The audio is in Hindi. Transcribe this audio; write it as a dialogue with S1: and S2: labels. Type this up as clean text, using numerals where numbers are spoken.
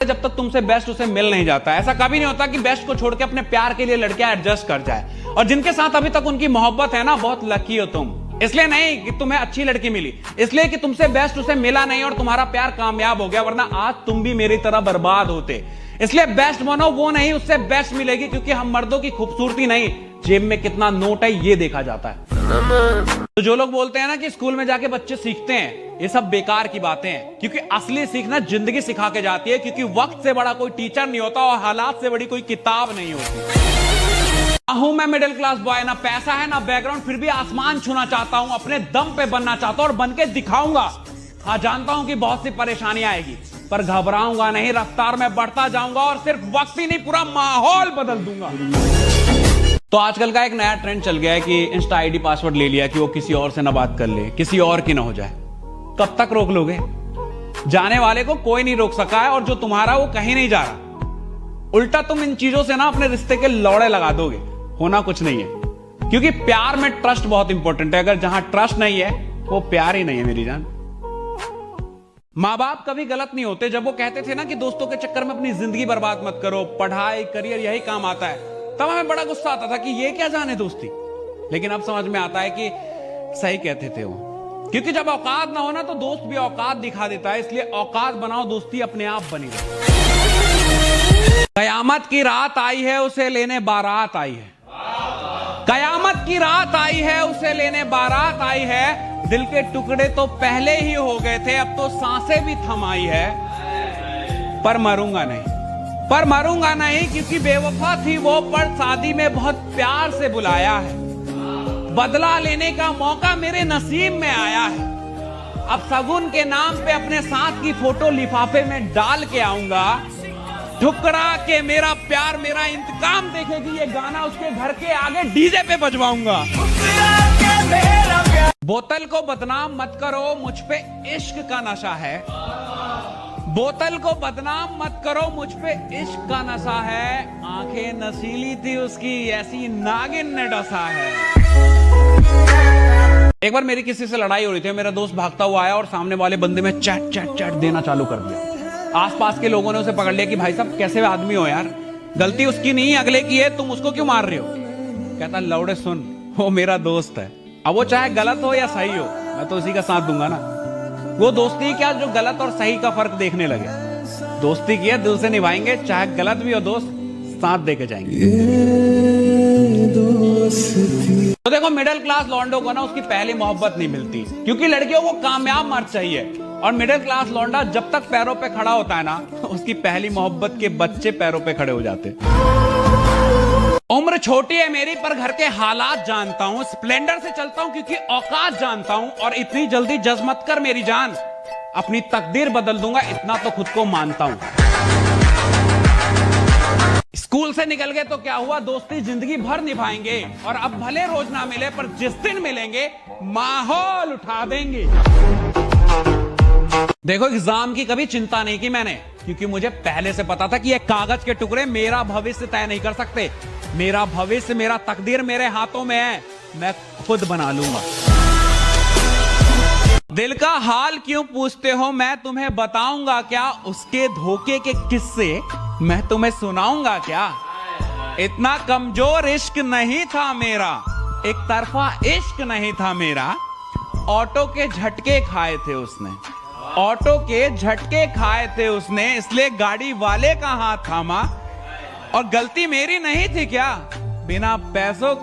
S1: जब तक तुमसे बेस्ट उसे मिल नहीं जाता। ऐसा कभी नहीं होता कि बेस्ट को छोड़ के अपने प्यार के लिए लड़कियां एडजस्ट कर जाए। और जिनके साथ अभी तक उनकी मोहब्बत है ना, बहुत लकी हो तुम। इसलिए नहीं कि तुम्हें अच्छी लड़की मिली, इसलिए कि तुमसे बेस्ट उसे मिला नहीं और तुम्हारा प्यार कामयाब हो गया, वरना आज तुम भी मेरी तरह बर्बाद होते। इसलिए बेस्ट बनो, वो नहीं उससे बेस्ट मिलेगी, क्योंकि हम मर्दों की खूबसूरती नहीं, जेब में कितना नोट है ये देखा जाता है। तो जो लोग बोलते हैं ना कि स्कूल में जाके बच्चे सीखते हैं, ये सब बेकार की बातें हैं, क्योंकि असली सीखना जिंदगी सिखा के जाती है। क्योंकि वक्त से बड़ा कोई टीचर नहीं होता और हालात से बड़ी कोई किताब नहीं होती। हूं मैं मिडिल क्लास बॉय, ना पैसा है ना बैकग्राउंड, फिर भी आसमान छूना चाहता हूं, अपने दम पे बनना चाहता हूं और बन के दिखाऊंगा। हाँ, जानता हूं कि बहुत सी परेशानियां आएगी, पर घबराऊंगा नहीं, रफ्तार में बढ़ता जाऊंगा और सिर्फ वक्त ही नहीं पूरा माहौल बदल दूंगा। तो आजकल का एक नया ट्रेंड चल गया है कि इंस्टा आईडी पासवर्ड ले लिया कि वो किसी और से ना बात कर ले, किसी और की ना हो जाए। कब तक रोक लोगे? जाने वाले को कोई नहीं रोक सका है और जो तुम्हारा वो कहीं नहीं जा रहा। उल्टा तुम इन चीजों से ना अपने रिश्ते के लौड़े लगा दोगे। होना कुछ नहीं है, क्योंकि प्यार में ट्रस्ट बहुत इंपॉर्टेंट है। अगर जहां ट्रस्ट नहीं है वो प्यार ही नहीं है मेरी जान। माँ बाप कभी गलत नहीं होते। जब वो कहते थे ना कि दोस्तों के चक्कर में अपनी जिंदगी बर्बाद मत करो, पढ़ाई करियर यही काम आता है, तब हमें बड़ा गुस्सा आता था कि ये क्या जाने दोस्ती। लेकिन अब समझ में आता है कि सही कहते थे वो, क्योंकि जब औकात ना हो ना तो दोस्त भी औकात दिखा देता है। इसलिए औकात बनाओ, दोस्ती अपने आप बनी रहे। कयामत की रात आई है, उसे लेने बारात आई है। कयामत की रात आई है, उसे लेने बारात आई है। दिल के टुकड़े तो पहले ही हो गए थे, अब तो सांसें भी थम आई है। पर मरूंगा नहीं, पर मरूंगा नहीं, क्योंकि बेवफा थी वो, पर शादी में बहुत प्यार से बुलाया है। बदला लेने का मौका मेरे नसीब में आया है। अब सगुन के नाम पे अपने साथ की फोटो लिफाफे में डाल के आऊंगा। ठुकरा के मेरा प्यार मेरा इंतकाम देखेगी, ये गाना उसके घर के आगे डीजे पे बजवाऊंगा। बोतल को बदनाम मत करो, मुझ पे इश्क का नशा है। बोतल को बदनाम मत करो, मुझ पे इश्क का नशा है। आंखें नशीली थी उसकी, ऐसी नागिन ने डसा है। एक बार मेरी किसी से लड़ाई हो रही थी, मेरा दोस्त भागता हुआ आया और सामने वाले बंदे में चैट चैट चैट देना चालू कर दिया। आसपास के लोगों ने उसे पकड़ लिया कि भाई साहब कैसे आदमी हो यार, गलती उसकी नहीं अगले की है, तुम उसको क्यों मार रहे हो? कहता लौड़े सुन, वो मेरा दोस्त है, अब वो चाहे गलत हो या सही हो, मैं तो उसी का साथ दूंगा ना। वो दोस्ती क्या जो गलत और सही का फर्क देखने लगे। दोस्ती की है, दिल से निभाएंगे, चाहे गलत भी हो दोस्त, साथ देके जाएंगे। तो देखो, मिडिल क्लास लौंडो को ना उसकी पहली मोहब्बत नहीं मिलती, क्योंकि लड़कियों को कामयाब मर्द चाहिए। और मिडिल क्लास लौंडा जब तक पैरों पे खड़ा होता है ना, उसकी पहली मोहब्बत के बच्चे पैरों पे खड़े हो जाते। उम्र छोटी है मेरी, पर घर के हालात जानता हूं। स्प्लेंडर से चलता हूं क्योंकि औकात जानता हूं। और इतनी जल्दी जज मत कर मेरी जान, अपनी तकदीर बदल दूंगा, इतना तो खुद को मानता हूं। स्कूल से निकल गए तो क्या हुआ, दोस्ती जिंदगी भर निभाएंगे। और अब भले रोज ना मिले, पर जिस दिन मिलेंगे माहौल उठा देंगे। देखो, एग्जाम की कभी चिंता नहीं की मैंने, क्योंकि मुझे पहले से पता था कि ये कागज के टुकड़े मेरा भविष्य तय नहीं कर सकते। मेरा भविष्य, मेरा तकदीर मेरे हाथों में है, मैं खुद बना लूंगा। दिल का हाल क्यों पूछते हो, मैं तुम्हें बताऊंगा क्या। उसके धोखे के किस्से मैं तुम्हें सुनाऊंगा क्या। इतना कमजोर इश्क नहीं था मेरा, एक तरफा इश्क नहीं था मेरा। ऑटो के झटके खाए थे उसने, ऑटो के झटके खाए थे उसने, इसलिए गाड़ी वाले का हाथ थामा। और गलती मेरी नहीं थी क्या, बिना पैसों के